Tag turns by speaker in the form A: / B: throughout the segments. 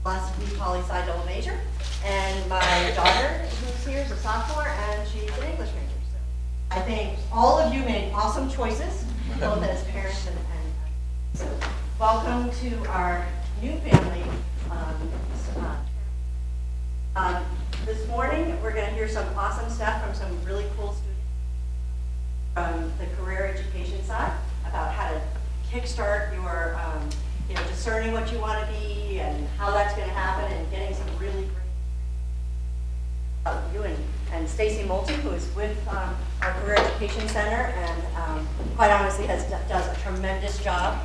A: philosophy poli-sci double major, and my daughter, who's here, is a sophomore, and she's an English major. So I think all of you made awesome choices, both as parents and so welcome to our new family. This morning, we're going to hear some awesome stuff from some really cool students from the career education side about how to kickstart your, discerning what you want to be and how that's going to happen, and getting some really great you and Stacy Moulton, who is with our Career Education Center, and quite honestly does a tremendous job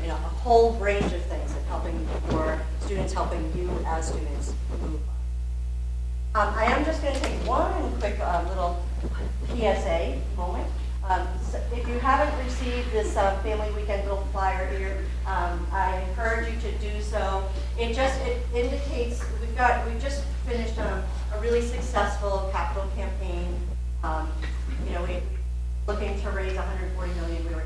A: in a whole range of things and helping your students, helping you as students move on. I am just going to take one quick little PSA moment. So if you haven't received this family weekend little flyer here, I encourage you to do so. It indicates we've just finished a really successful capital campaign. We're looking to raise $140 million. We were,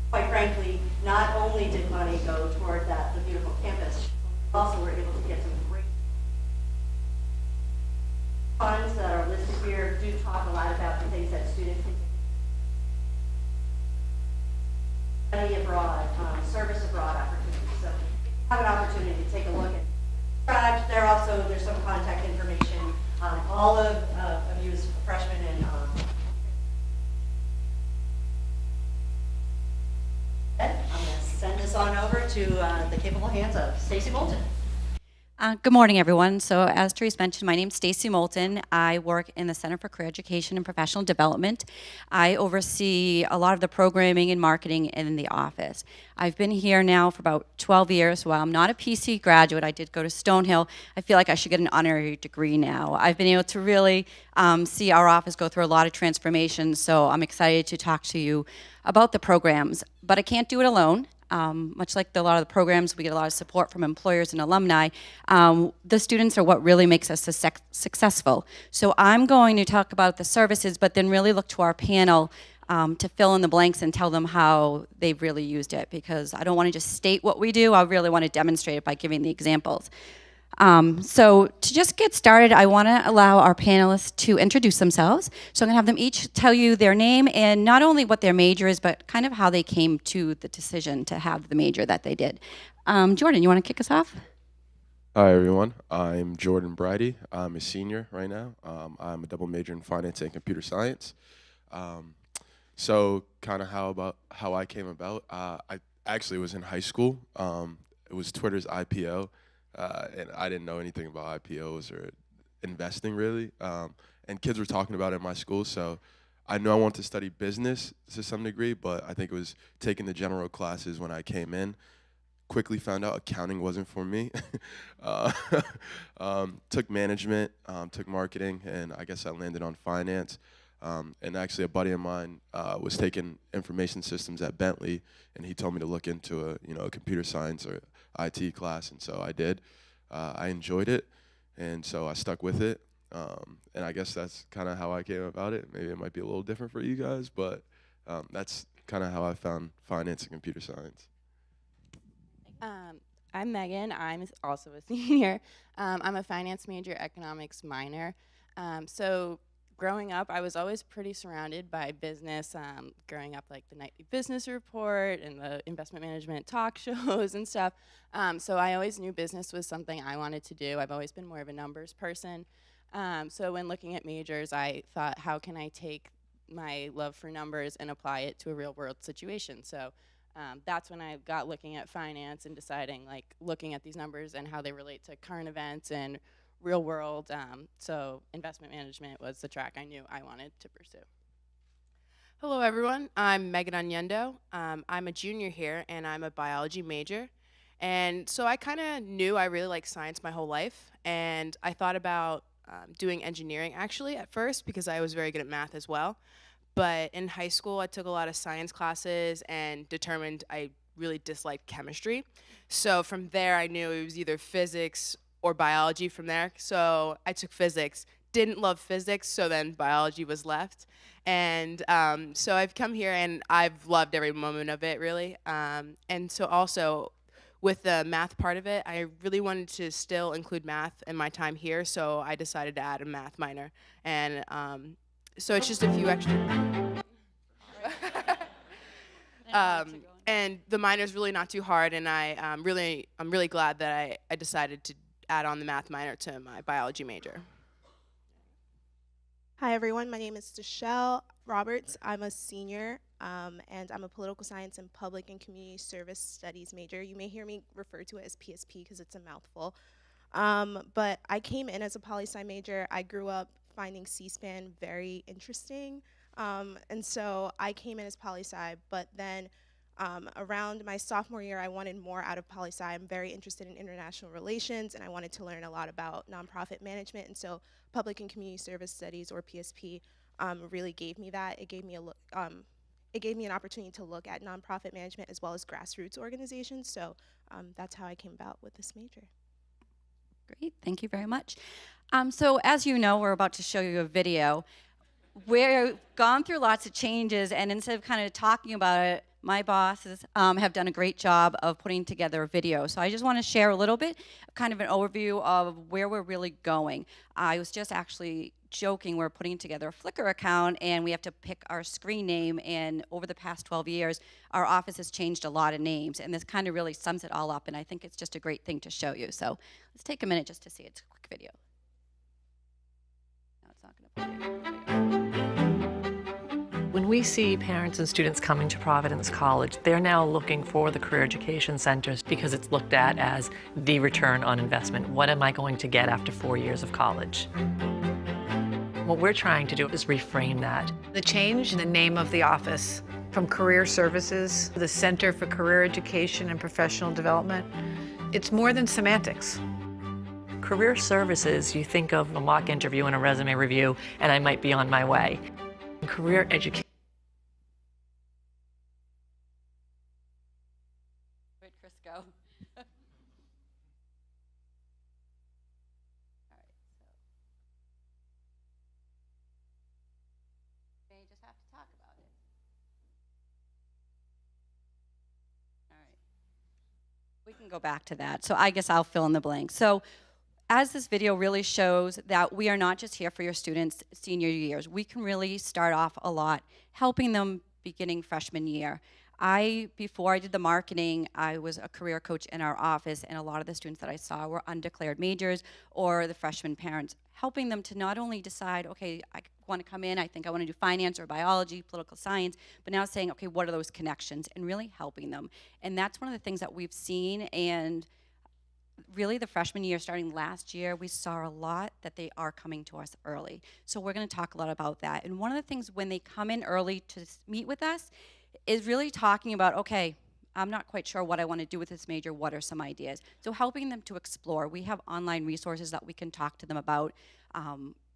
A: quite frankly, not only did money go toward the beautiful campus, we also were able to get some great funds that are listed here. Do talk a lot about the things that students can study abroad, service abroad opportunities. So if you have an opportunity to take a look at there's some contact information. All of you as freshmen and I'm going to send this on over to the capable hands of Stacy Moulton.
B: Good morning, everyone. So as Therese mentioned, my name is Stacy Moulton. I work in the Center for Career Education and Professional Development. I oversee a lot of the programming and marketing in the office. I've been here now for about 12 years. While I'm not a PC graduate, I did go to Stonehill. I feel like I should get an honorary degree now. I've been able to really see our office go through a lot of transformations, so I'm excited to talk to you about the programs. But I can't do it alone. Much like a lot of the programs, we get a lot of support from employers and alumni. The students are what really makes us successful. So I'm going to talk about the services, but then really look to our panel to fill in the blanks and tell them how they've really used it, because I don't want to just state what we do. I really want to demonstrate it by giving the examples. So to just get started, I want to allow our panelists to introduce themselves. So I'm going to have them each tell you their name and not only what their major is, but kind of how they came to the decision to have the major that they did. Jordan, you want to kick us off?
C: Hi, everyone. I'm Jordan Bridey. I'm a senior right now. I'm a double major in finance and computer science. So kind of how I came about. I actually was in high school. It was Twitter's IPO. And I didn't know anything about IPOs or investing really. And kids were talking about it in my school, so I knew I wanted to study business to some degree, but I think it was taking the general classes when I came in. Quickly found out accounting wasn't for me. Took management, took marketing, and I guess I landed on finance. And actually a buddy of mine was taking information systems at Bentley, and he told me to look into a computer science or IT class, and so I did. I enjoyed it, and so I stuck with it. And I guess that's kind of how I came about it. Maybe it might be a little different for you guys, but that's kind of how I found finance and computer science.
D: I'm Megan. I'm also a senior. I'm a finance major, economics minor. So growing up, I was always pretty surrounded by business. Growing up, like the nightly business report and the investment management talk shows and stuff. So I always knew business was something I wanted to do. I've always been more of a numbers person. So when looking at majors, I thought, how can I take my love for numbers and apply it to a real world situation? So that's when I got looking at finance and deciding, looking at these numbers and how they relate to current events and real world. So investment management was the track I knew I wanted to pursue.
E: Hello, everyone. I'm Megan Onyendo. I'm a junior here, and I'm a biology major. And so I kind of knew I really liked science my whole life, and I thought about doing engineering, actually, at first, because I was very good at math as well. But in high school, I took a lot of science classes and determined I really disliked chemistry. So from there, I knew it was either physics or biology from there. So I took physics, didn't love physics, so then biology was left. And so I've come here and I've loved every moment of it, really. And so also with the math part of it, I really wanted to still include math in my time here, so I decided to add a math minor. And so it's just a few extra. And the minor is really not too hard, and I'm really glad that I decided to add on the math minor to my biology major.
F: Hi everyone, my name is Deshelle Roberts. I'm a senior and I'm a political science and public and community service studies major. You may hear me refer to it as PSP because it's a mouthful. But I came in as a poli-sci major. I grew up finding C-SPAN very interesting. And so I came in as poli-sci, but then around my sophomore year, I wanted more out of poli-sci. I'm very interested in international relations, and I wanted to learn a lot about nonprofit management, and so public and community service studies, or PSP, really gave me that. It gave me an opportunity to look at nonprofit management as well as grassroots organizations. So that's how I came about with this major.
B: Great, thank you very much. So as you know, we're about to show you a video. We've gone through lots of changes, and instead of kind of talking about it, my bosses have done a great job of putting together a video. So I just want to share a little bit, kind of an overview of where we're really going. I was just actually joking, we're putting together a Flickr account, and we have to pick our screen name, and over the past 12 years, our office has changed a lot of names, and this kind of really sums it all up, and I think it's just a great thing to show you. So let's take a minute just to see it. It's a quick video. No, it's not going to play.
G: When we see parents and students coming to Providence College, they're now looking for the career education centers because it's looked at as the return on investment. What am I going to get after 4 years of college? What we're trying to do is reframe that.
H: The change in the name of the office from Career Services to the Center for Career Education and Professional Development, it's more than semantics.
G: Career services, you think of a mock interview and a resume review, and I might be on my way. Career education.
B: Where'd Chris go? All right, so may just have to talk about it. All right. We can go back to that. So I guess I'll fill in the blank. So as this video really shows that we are not just here for your students' senior years. We can really start off a lot helping them beginning freshman year. Before I did the marketing, I was a career coach in our office, and a lot of the students that I saw were undeclared majors or the freshman parents, helping them to not only decide, okay, I want to come in, I think I want to do finance or biology, political science, but now saying, okay, what are those connections, and really helping them. And that's one of the things that we've seen, and really the freshman year starting last year, we saw a lot that they are coming to us early. So we're going to talk a lot about that. And one of the things when they come in early to meet with us is really talking about, okay, I'm not quite sure what I want to do with this major, what are some ideas? So helping them to explore. We have online resources that we can talk to them about,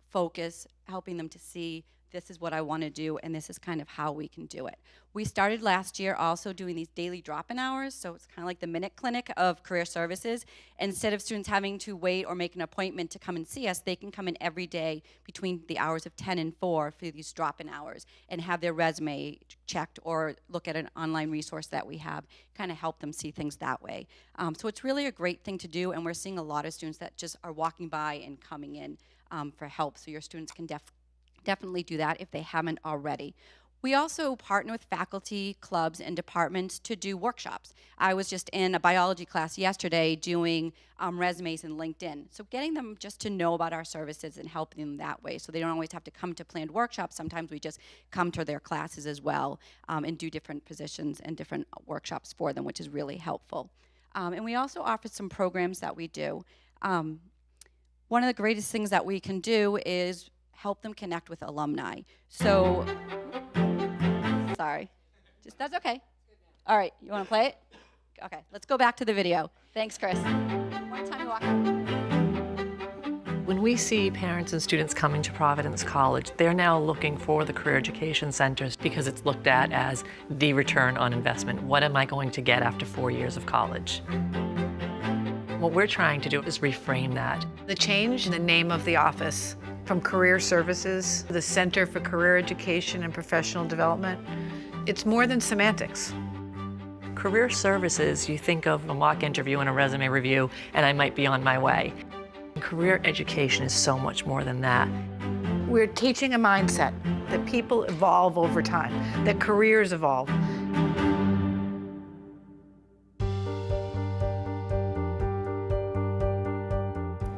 B: focus, helping them to see this is what I want to do, and this is kind of how we can do it. We started last year also doing these daily drop-in hours, so it's kind of like the minute clinic of career services. Instead of students having to wait or make an appointment to come and see us, they can come in every day between the hours of 10 and 4 for these drop-in hours and have their resume checked or look at an online resource that we have, kind of help them see things that way. So it's really a great thing to do, and we're seeing a lot of students that just are walking by and coming in for help, so your students can definitely do that if they haven't already. We also partner with faculty, clubs, and departments to do workshops. I was just in a biology class yesterday doing resumes in LinkedIn. So getting them just to know about our services and helping them that way, so they don't always have to come to planned workshops. Sometimes we just come to their classes as well and do different positions and different workshops for them, which is really helpful. And we also offer some programs that we do. One of the greatest things that we can do is help them connect with alumni. So, sorry, that's okay. All right, you want to play it? Okay, let's go back to the video. Thanks, Chris. One time you walk up.
G: When we see parents and students coming to Providence College, they're now looking for the career education centers because it's looked at as the return on investment. What am I going to get after 4 years of college? What we're trying to do is reframe that.
H: The change in the name of the office from Career Services to the Center for Career Education and Professional Development, it's more than semantics.
G: Career services, you think of a mock interview and a resume review, and I might be on my way. Career education is so much more than that.
H: We're teaching a mindset that people evolve over time, that careers evolve.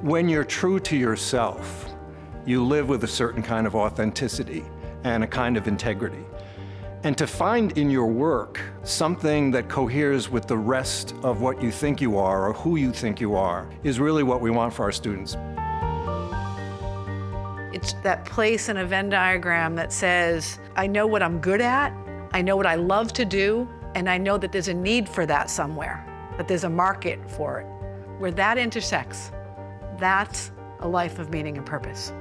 I: When you're true to yourself, you live with a certain kind of authenticity and a kind of integrity. And to find in your work something that coheres with the rest of what you think you are or who you think you are is really what we want for our students.
H: It's that place in a Venn diagram that says, I know what I'm good at, I know what I love to do, and I know that there's a need for that somewhere, that there's a market for it. Where that intersects, that's a life of meaning and purpose.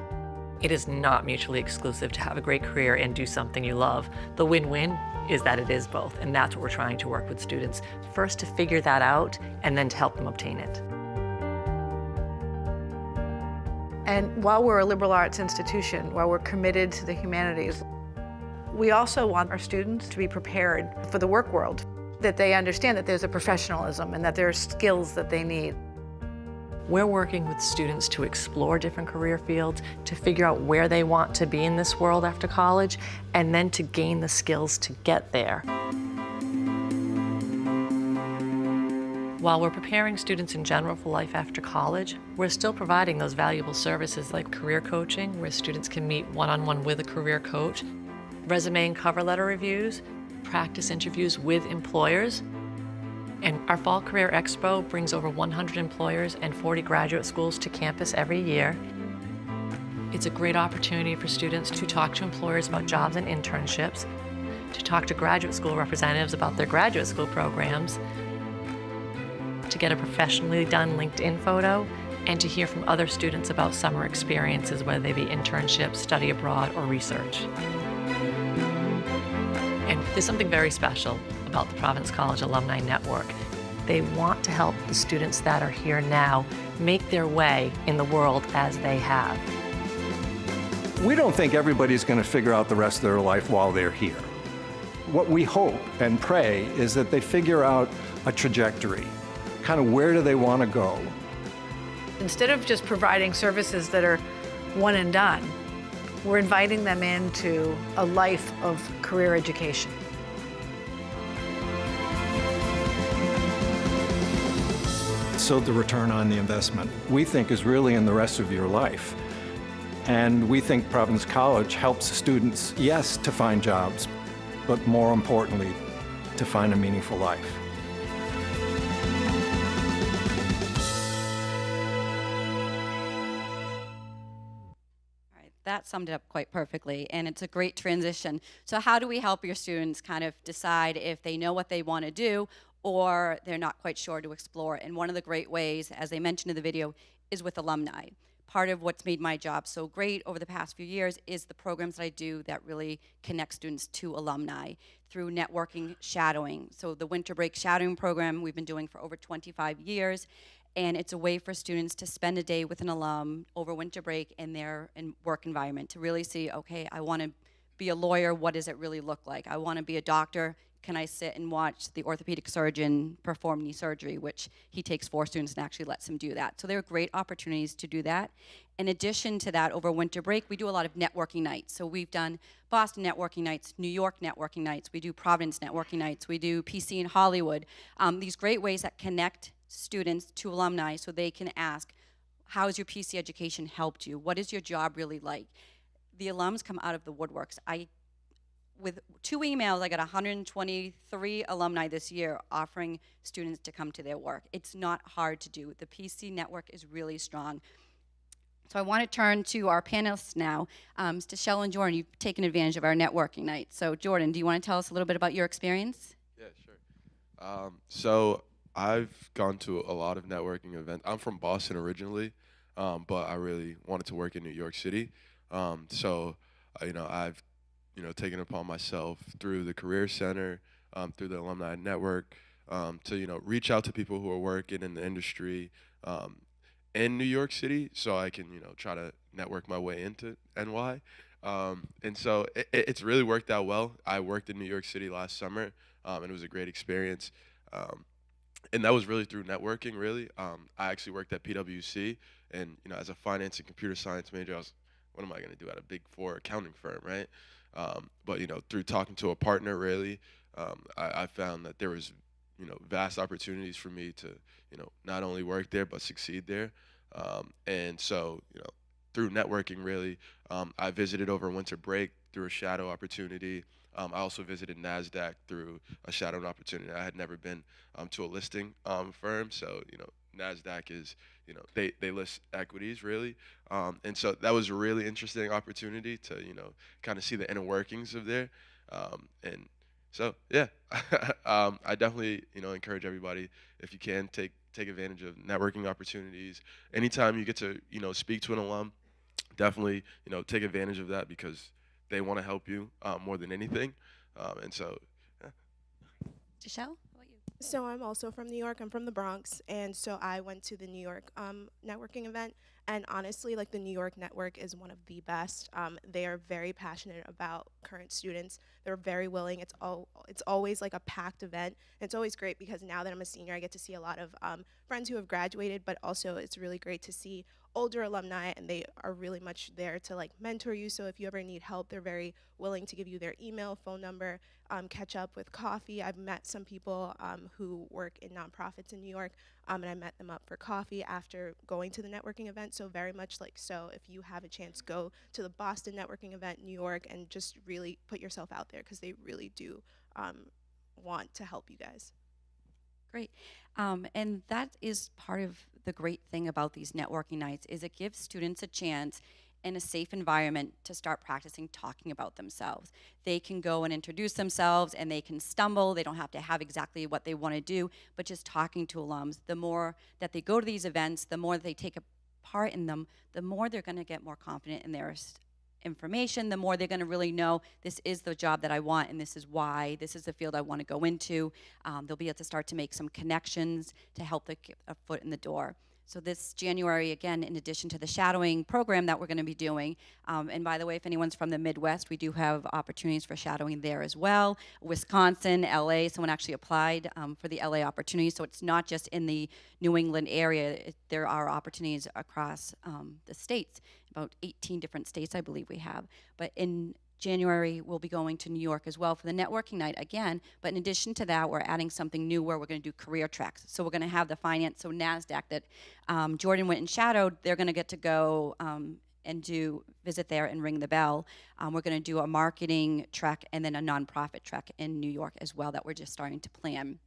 G: It is not mutually exclusive to have a great career and do something you love. The win-win is that it is both, and that's what we're trying to work with students. First to figure that out, and then to help them obtain it.
H: And while we're a liberal arts institution, while we're committed to the humanities, we also want our students to be prepared for the work world, that they understand that there's a professionalism and that there are skills that they need.
G: We're working with students to explore different career fields, to figure out where they want to be in this world after college, and then to gain the skills to get there. While we're preparing students in general for life after college, we're still providing those valuable services like career coaching, where students can meet one-on-one with a career coach, resume and cover letter reviews, practice interviews with employers. And our Fall Career Expo brings over 100 employers and 40 graduate schools to campus every year. It's a great opportunity for students to talk to employers about jobs and internships, to talk to graduate school representatives about their graduate school programs, to get a professionally done LinkedIn photo, and to hear from other students about summer experiences, whether they be internships, study abroad, or research. And there's something very special about the Providence College Alumni Network. They want to help the students that are here now make their way in the world as they have.
I: We don't think everybody's going to figure out the rest of their life while they're here. What we hope and pray is that they figure out a trajectory, kind of where do they want to go.
H: Instead of just providing services that are one and done, we're inviting them into a life of career education.
I: So the return on the investment, we think, is really in the rest of your life. And we think Providence College helps students, yes, to find jobs, but more importantly, to find a meaningful life.
B: All right, that summed it up quite perfectly, and it's a great transition. So how do we help your students kind of decide if they know what they want to do or they're not quite sure to explore? And one of the great ways, as they mentioned in the video, is with alumni. Part of what's made my job so great over the past few years is the programs that I do that really connect students to alumni through networking, shadowing. So the winter break shadowing program we've been doing for over 25 years, and it's a way for students to spend a day with an alum over winter break in their work environment to really see, okay, I want to be a lawyer, what does it really look like? I want to be a doctor, can I sit and watch the orthopedic surgeon perform knee surgery, which he takes 4 students and actually lets them do that. So there are great opportunities to do that. In addition to that, over winter break, we do a lot of networking nights. So we've done Boston networking nights, New York networking nights, we do Providence networking nights, we do PC in Hollywood. These great ways that connect students to alumni so they can ask, how has your PC education helped you? What is your job really like? The alums come out of the woodworks. With 2 emails, I got 123 alumni this year offering students to come to their work. It's not hard to do. The PC network is really strong. So I want to turn to our panelists now. Stachelle and Jordan, you've taken advantage of our networking night. So Jordan, do you want to tell us a little bit about your experience?
C: Yeah, sure. So I've gone to a lot of networking events. I'm from Boston originally, but I really wanted to work in New York City. I've taken it upon myself through the Career Center, through the Alumni Network, to reach out to people who are working in the industry, um, in New York City, so I can, try to network my way into NY. And so it's really worked out well. I worked in New York City last summer, and it was a great experience. Um, and that was really through networking, really. I actually worked at PwC, and, as a finance and computer science major, I was, what am I going to do at a Big Four accounting firm, right? But, through talking to a partner, really, I found that there was, vast opportunities for me to, not only work there, but succeed there. And so, through networking, really, I visited over winter break through a shadow opportunity. I also visited NASDAQ through a shadow opportunity. I had never been to a listing firm, so NASDAQ is they list equities really, and so that was a really interesting opportunity to kind of see the inner workings of there, and so yeah, I definitely encourage everybody, if you can, take advantage of networking opportunities. Anytime you get to speak to an alum, definitely take advantage of that, because they want to help you more than anything, and so yeah.
B: Michelle, how about you?
F: So I'm also from New York. I'm from the Bronx, and so I went to the New York networking event. And honestly, like the New York network is one of the best. They are very passionate about current students. They're very willing. It's always like a packed event. And it's always great because now that I'm a senior, I get to see a lot of friends who have graduated. But also, it's really great to see older alumni, and they are really much there to like mentor you. So if you ever need help, they're very willing to give you their email, phone number, catch up with coffee. I've met some people who work in nonprofits in New York, and I met them up for coffee after going to the networking event. So very much like, so if you have a chance, go to the Boston networking event, New York, and just really put yourself out there, because they really do want to help you guys.
B: Great. And that is part of the great thing about these networking nights is it gives students a chance in a safe environment to start practicing talking about themselves. They can go and introduce themselves and they can stumble. They don't have to have exactly what they want to do, but just talking to alums, the more that they go to these events, the more that they take a part in them, the more they're going to get more confident in their information, the more they're going to really know this is the job that I want and this is why, this is the field I want to go into. They'll be able to start to make some connections to help them get a foot in the door. So this January, again, in addition to the shadowing program that we're going to be doing, and by the way, if anyone's from the Midwest, we do have opportunities for shadowing there as well. Wisconsin, LA, someone actually applied for the LA opportunity, so it's not just in the New England area. There are opportunities across the states, about 18 different states I believe we have. But in January, we'll be going to New York as well for the networking night again. But in addition to that, we're adding something new where we're going to do career tracks. So we're going to have the finance, so NASDAQ that Jordan went and shadowed, they're going to get to go and visit there and ring the bell. We're going to do a marketing track and then a nonprofit track in New York as well that we're just starting to plan.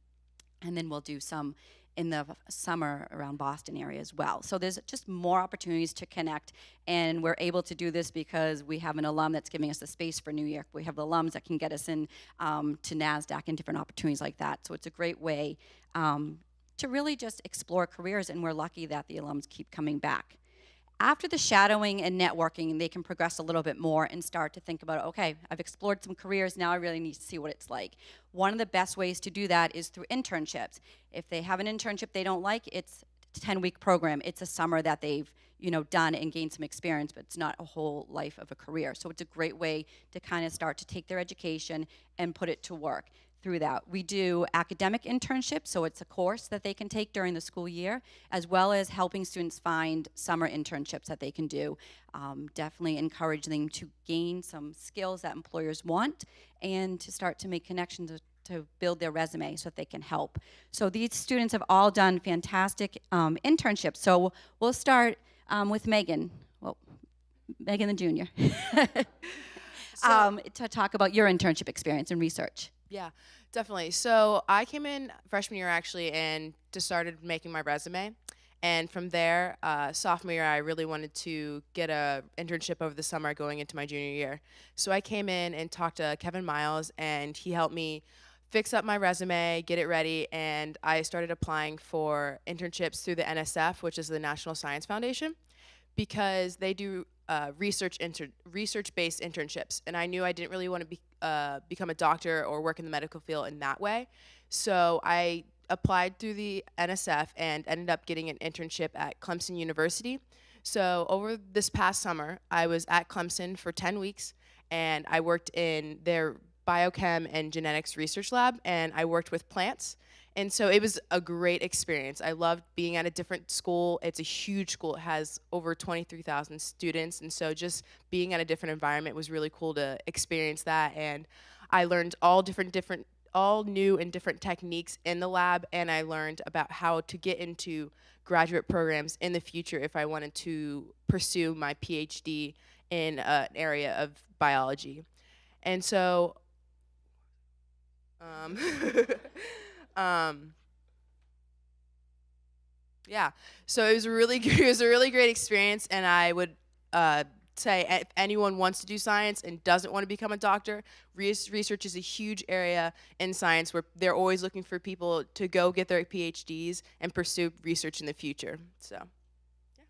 B: And then we'll do some in the summer around Boston area as well. So there's just more opportunities to connect, and we're able to do this because we have an alum that's giving us the space for New York. We have alums that can get us in to NASDAQ and different opportunities like that. So it's a great way to really just explore careers, and we're lucky that the alums keep coming back. After the shadowing and networking, they can progress a little bit more and start to think about, okay, I've explored some careers, now I really need to see what it's like. One of the best ways to do that is through internships. If they have an internship they don't like, it's a 10-week program. It's a summer that they've done and gained some experience, but it's not a whole life of a career. So it's a great way to kind of start to take their education and put it to work. Through that, we do academic internships, so it's a course that they can take during the school year, as well as helping students find summer internships that they can do. Definitely encourage them to gain some skills that employers want and to start to make connections to build their resume so that they can help. So these students have all done fantastic internships. So we'll start with Megan. Well, Megan the junior. To talk about your internship experience and research.
E: Yeah, definitely. So I came in freshman year actually and just started making my resume. And from there, sophomore year, I really wanted to get a internship over the summer going into my junior year. So I came in and talked to Kevin Miles, and he helped me fix up my resume, get it ready, and I started applying for internships through the NSF, which is the National Science Foundation, because they do research-based internships, and I knew I didn't really want to become a doctor or work in the medical field in that way. So I applied through the NSF and ended up getting an internship at Clemson University. So over this past summer, I was at Clemson for 10 weeks, and I worked in their biochem and genetics research lab, and I worked with plants. And so it was a great experience. I loved being at a different school. It's a huge school. It has over 23,000 students. And so just being at a different environment was really cool to experience that. And I learned all new and different techniques in the lab. And I learned about how to get into graduate programs in the future if I wanted to pursue my PhD in an area of biology. And so, yeah, so it was a really it was a really great experience, and I would say if anyone wants to do science and doesn't want to become a doctor, research is a huge area in science where they're always looking for people to go get their PhDs and pursue research in the future. So, yeah.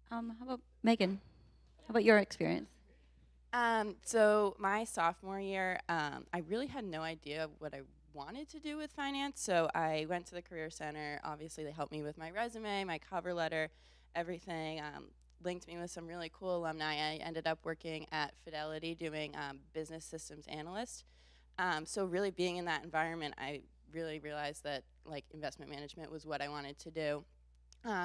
B: How about Megan? How about your experience?
D: So my sophomore year, I really had no idea what I wanted to do with finance. So I went to the Career Center. Obviously, they helped me with my resume, my cover letter, everything. Linked me with some really cool alumni. I ended up working at Fidelity doing business systems analyst. So really being in that environment, I really realized that like investment management was what I wanted to do.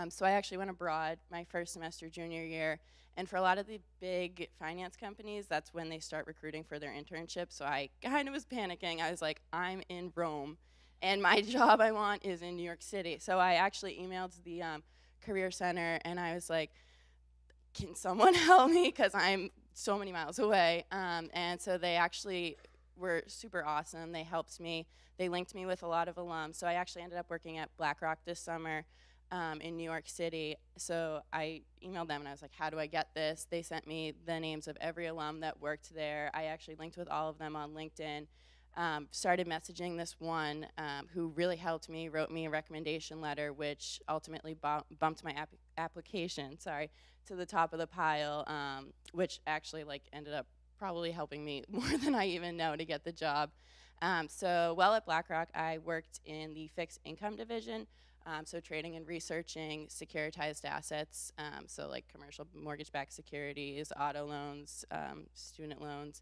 D: So I actually went abroad my first semester junior year, and for a lot of the big finance companies, that's when they start recruiting for their internships. So I kind of was panicking. I was like, I'm in Rome, and my job I want is in New York City. So I actually emailed the Career Center, and I was like, can someone help me? Because I'm so many miles away. And so they actually were super awesome. They helped me. They linked me with a lot of alums. So I actually ended up working at BlackRock this summer. In New York City. So I emailed them and I was like, how do I get this? They sent me the names of every alum that worked there. I actually linked with all of them on LinkedIn. Started messaging this one who really helped me, wrote me a recommendation letter, which ultimately bumped my application, to the top of the pile, which actually like ended up probably helping me more than I even know to get the job. So while at BlackRock, I worked in the fixed income division. So trading and researching securitized assets, so like commercial mortgage-backed securities, auto loans, student loans.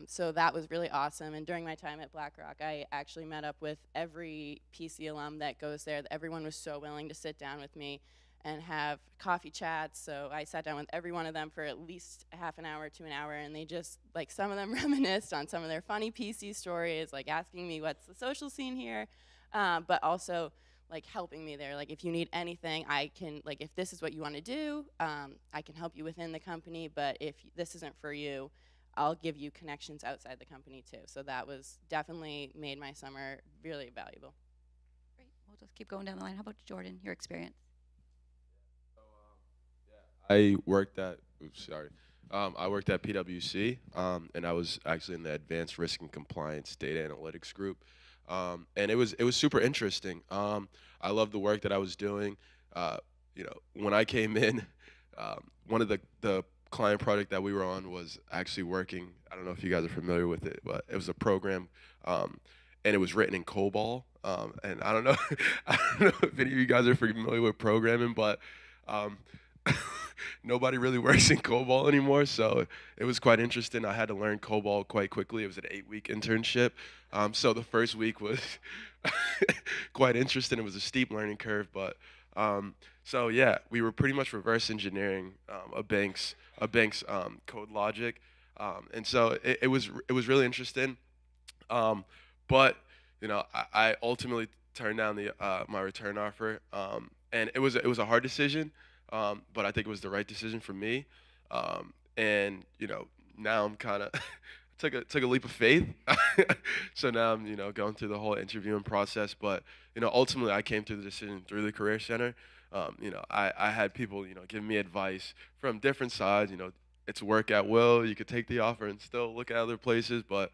D: So that was really awesome. And during my time at BlackRock, I actually met up with every PC alum that goes there. Everyone was so willing to sit down with me and have coffee chats. So I sat down with every one of them for at least a half an hour to an hour, and they just, like, some of them reminisced on some of their funny PC stories, like asking me what's the social scene here, but also like helping me there. Like if you need anything, I can, like if this is what you want to do, I can help you within the company, but if this isn't for you, I'll give you connections outside the company too. So that was definitely made my summer really valuable.
B: Great. We'll just keep going down the line. How about Jordan, your experience?
C: I worked at PwC, and I was actually in the Advanced Risk and Compliance Data Analytics group. And it was super interesting. I loved the work that I was doing. When I came in, one of the client project that we were on was actually working. I don't know if you guys are familiar with it, but it was a program, and it was written in COBOL. And I don't know, I don't know if any of you guys are familiar with programming, but nobody really works in COBOL anymore, so it was quite interesting. I had to learn COBOL quite quickly. It was an 8-week internship, so the first week was quite interesting. It was a steep learning curve, but so yeah, we were pretty much reverse engineering a bank's code logic, and so it was really interesting. But I ultimately turned down my return offer, and it was a hard decision. But I think it was the right decision for me, and now I'm kind of took a leap of faith. So now I'm going through the whole interviewing process. But ultimately I came to the decision through the Career Center. I had people giving me advice from different sides. It's work at will. You could take the offer and still look at other places. But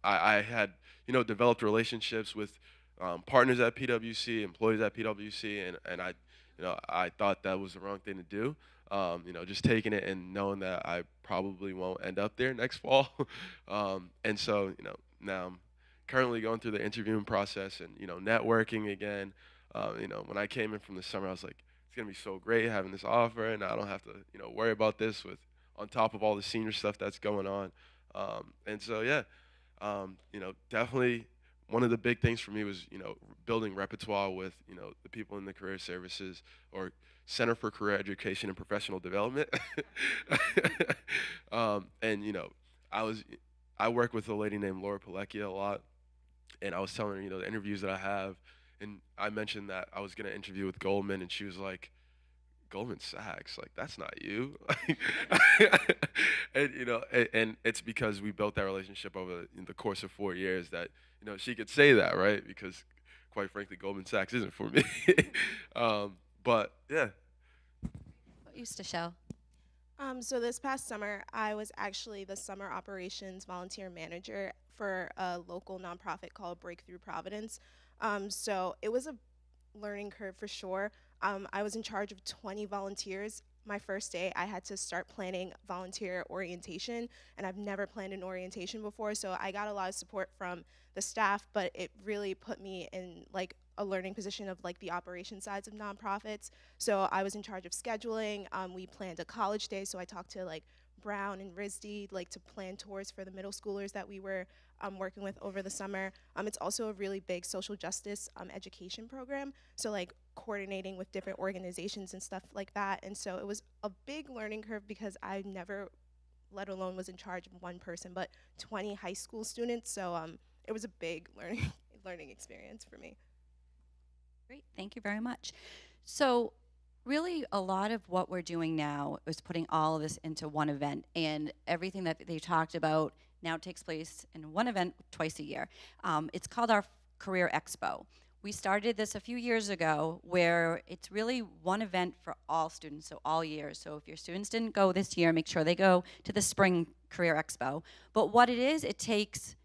C: I had developed relationships with partners at PwC, employees at PwC, and I thought that was the wrong thing to do. Just taking it and knowing that I probably won't end up there next fall. And so, now I'm currently going through the interviewing process and, networking again. When I came in from the summer, I was like, it's going to be so great having this offer, and I don't have to, worry about this with on top of all the senior stuff that's going on. And so, yeah, definitely one of the big things for me was, building repertoire with, the people in the career services or Center for Career Education and Professional Development. And, I work with a lady named Laura Pilecchia a lot, and I was telling her, the interviews that I have, and I mentioned that I was going to interview with Goldman, and she was like, Goldman Sachs, like, that's not you. And, and it's because we built that relationship over the course of 4 years that, she could say that, right? Because quite frankly, Goldman Sachs isn't for me. But yeah.
B: What used to show?
F: So this past summer, I was actually the summer operations volunteer manager for a local nonprofit called Breakthrough Providence. So it was a learning curve for sure. I was in charge of 20 volunteers. My first day, I had to start planning volunteer orientation, and I've never planned an orientation before, so I got a lot of support from the staff, but it really put me in like a learning position of like the operation sides of nonprofits. So I was in charge of scheduling. We planned a college day, so I talked to like Brown and RISD like to plan tours for the middle schoolers that we were working with over the summer. It's also a really big social justice education program, so like coordinating with different organizations and stuff like that. And so it was a big learning curve because I never, let alone was in charge of one person, but 20 high school students. So it was a big learning experience for me.
B: Great, thank you very much. So really a lot of what we're doing now is putting all of this into one event, and everything that they talked about now takes place in one event twice a year. It's called our Career Expo. We started this a few years ago where it's really one event for all students, so all years. So if your students didn't go this year, make sure they go to the Spring Career Expo. But what it is, it takes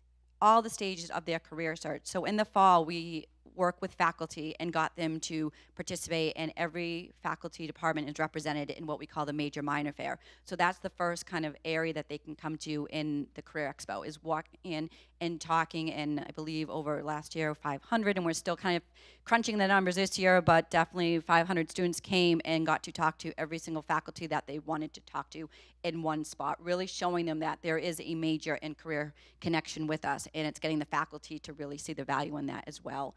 B: all the stages of their career search. So in the fall, we work with faculty and got them to participate, and every faculty department is represented in what we call the major minor fair. So that's the first kind of area that they can come to in the Career Expo, is walking in and talking, and I believe over last year 500, and we're still kind of crunching the numbers this year, but definitely 500 students came and got to talk to every single faculty that they wanted to talk to in one spot, really showing them that there is a major and career connection with us, and it's getting the faculty to really see the value in that as well.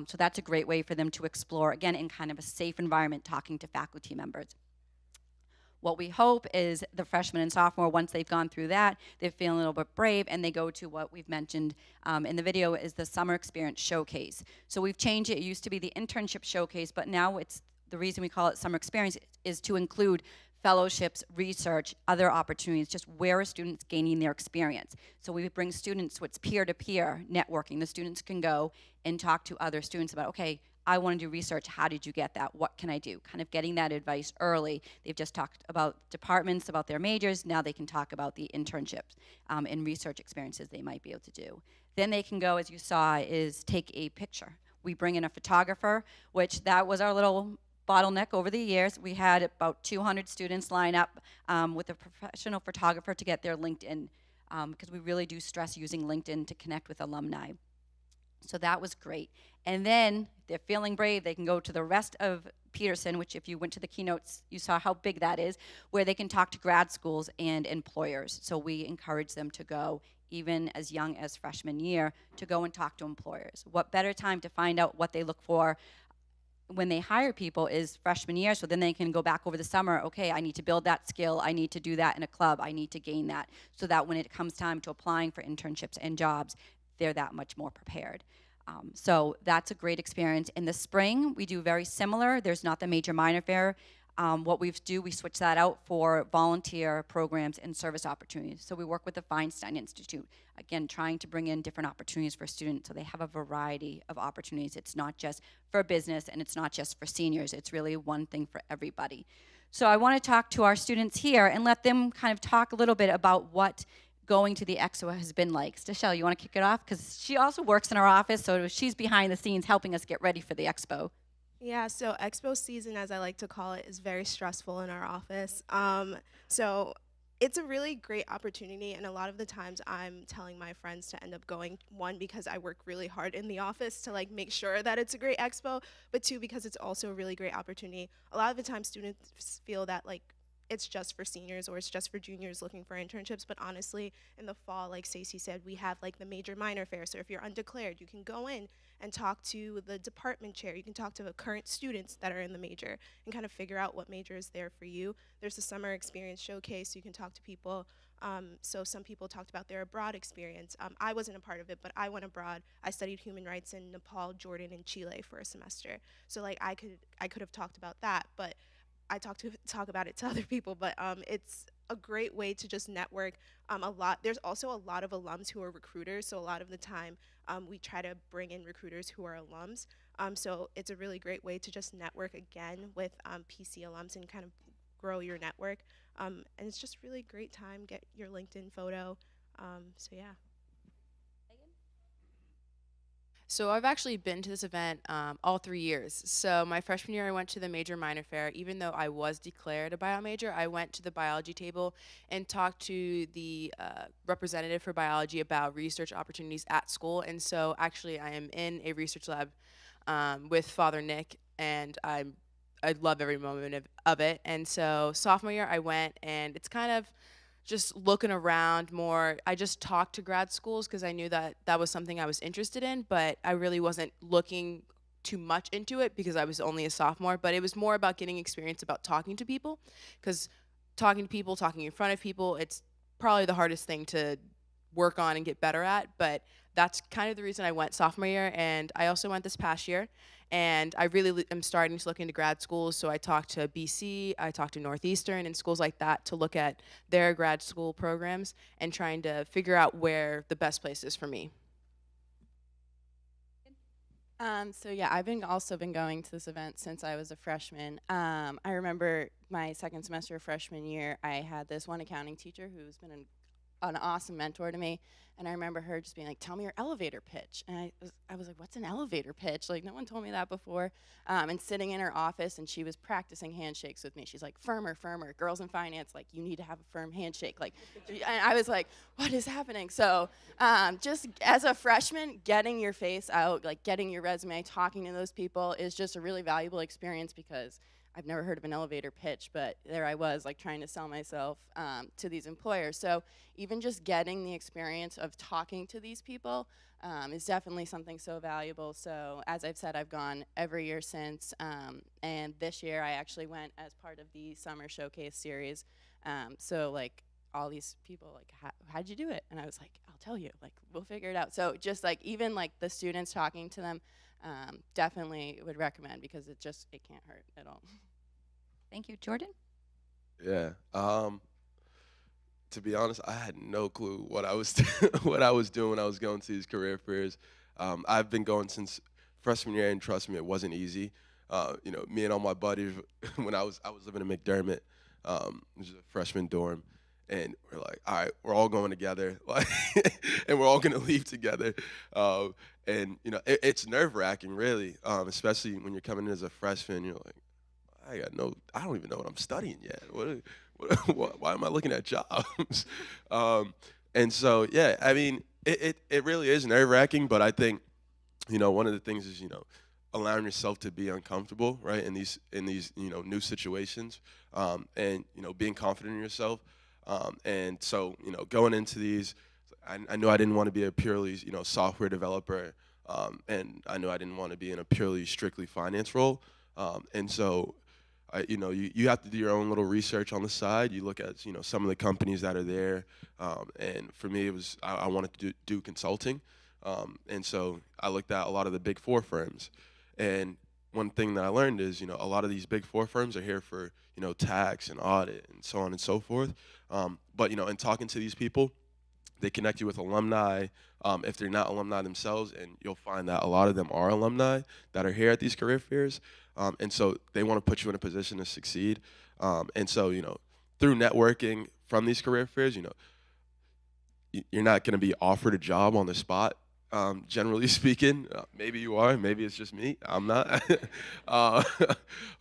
B: So that's a great way for them to explore, again, in kind of a safe environment, talking to faculty members. What we hope is the freshmen and sophomore, once they've gone through that, they're feeling a little bit brave, and they go to what we've mentioned in the video is the Summer Experience Showcase. So we've changed it. It used to be the Internship Showcase, but now it's, the reason we call it Summer Experience is to include fellowships, research, other opportunities, just where are students gaining their experience. So we bring students, so it's peer-to-peer networking. The students can go and talk to other students about, okay, I want to do research, how did you get that? What can I do? Kind of getting that advice early. They've just talked about departments, about their majors, now they can talk about the internships and research experiences they might be able to do. Then they can go, as you saw, is take a picture. We bring in a photographer, which that was our little bottleneck over the years. We had about 200 students line up with a professional photographer to get their LinkedIn, because we really do stress using LinkedIn to connect with alumni. So that was great. And then if they're feeling brave, they can go to the rest of Peterson, which if you went to the keynotes, you saw how big that is, where they can talk to grad schools and employers. So we encourage them to go, even as young as freshman year, to go and talk to employers. What better time to find out what they look for when they hire people is freshman year, so then they can go back over the summer, okay, I need to build that skill, I need to do that in a club, I need to gain that, so that when it comes time to applying for internships and jobs, they're that much more prepared. So that's a great experience. In the spring, we do very similar. There's not the major minor fair. What we switch that out for volunteer programs and service opportunities. So we work with the Feinstein Institute, again, trying to bring in different opportunities for students so they have a variety of opportunities. It's not just for business and it's not just for seniors. It's really one thing for everybody. So I want to talk to our students here and let them kind of talk a little bit about what going to the Expo has been like. Stachelle, you want to kick it off? Because she also works in our office, so she's behind the scenes helping us get ready for the Expo.
F: Yeah, so Expo season, as I like to call it, is very stressful in our office. So it's a really great opportunity, and a lot of the times I'm telling my friends to end up going, one, because I work really hard in the office to like make sure that it's a great expo, but two, because it's also a really great opportunity. A lot of the time students feel that like it's just for seniors or it's just for juniors looking for internships, but honestly, in the fall, like Stacey said, we have like the major minor fair. So if you're undeclared, you can go in and talk to the department chair. You can talk to the current students that are in the major and kind of figure out what major is there for you. There's the summer experience showcase, so you can talk to people. So some people talked about their abroad experience. I wasn't a part of it, but I went abroad. I studied human rights in Nepal, Jordan, and Chile for a semester. So like I could have talked about that, but I talk about it to other people, but it's a great way to just network. There's also a lot of alums who are recruiters, so a lot of the time we try to bring in recruiters who are alums. So it's a really great way to just network again with PC alums and kind of grow your network. And it's just really great time. Get your LinkedIn photo. So yeah.
E: So I've actually been to this event all 3 years. So my freshman year, I went to the major minor fair. Even though I was declared a bio major, I went to the biology table and talked to the representative for biology about research opportunities at school. And so actually, I am in a research lab with Father Nick, and I love every moment of it. And so sophomore year, I went, and it's kind of just looking around more. I just talked to grad schools because I knew that that was something I was interested in, but I really wasn't looking too much into it because I was only a sophomore. But it was more about getting experience about talking to people, because talking to people, talking in front of people, it's probably the hardest thing to work on and get better at. But that's kind of the reason I went sophomore year, and I also went this past year. And I really am starting to look into grad schools. So I talked to BC, I talked to Northeastern and schools like that to look at their grad school programs and trying to figure out where the best place is for me.
D: So yeah, I've also been going to this event since I was a freshman. I remember my second semester of freshman year, I had this one accounting teacher who's been an awesome mentor to me. And I remember her just being like, tell me your elevator pitch. And I was like, what's an elevator pitch? Like, no one told me that before. And sitting in her office, and she was practicing handshakes with me. She's like, firmer, firmer. Girls in finance, like, you need to have a firm handshake. Like, and I was like, what is happening? So just as a freshman, getting your face out, like getting your resume, talking to those people is just a really valuable experience, because I've never heard of an elevator pitch, but there I was, like, trying to sell myself to these employers. So even just getting the experience of talking to these people is definitely something so valuable. So as I've said, I've gone every year since, and this year I actually went as part of the summer showcase series. So like all these people, like, how'd you do it? And I was like, I'll tell you, like, we'll figure it out. So just like even like the students, talking to them, definitely would recommend, because it can't hurt at all.
B: Thank you. Jordan?
C: Yeah. To be honest, I had no clue what I was what I was doing when I was going to these career fairs. I've been going since freshman year, and trust me, it wasn't easy. Me and all my buddies, when I was living in McDermott, which is a freshman dorm, and we're like, all right, we're all going together, like, and we're all gonna leave together. And it's nerve-wracking, really, especially when you're coming in as a freshman. You're like, I don't even know what I'm studying yet. Why am I looking at jobs? And so, yeah, I mean, it really is nerve-wracking, but I think, one of the things is, allowing yourself to be uncomfortable, right, in these new situations, and being confident in yourself. And so, going into these, I knew I didn't want to be a purely, software developer, and I knew I didn't want to be in a purely strictly finance role. And so, you have to do your own little research on the side. You look at, some of the companies that are there, and for me, it was I wanted to do consulting, and so I looked at a lot of the Big Four firms, and one thing that I learned is, a lot of these Big Four firms are here for, tax and audit and so on and so forth. But in talking to these people, they connect you with alumni, if they're not alumni themselves, and you'll find that a lot of them are alumni that are here at these career fairs. And so they want to put you in a position to succeed. And so, through networking from these career fairs, you're not going to be offered a job on the spot, generally speaking. Maybe you are, maybe it's just me, I'm not.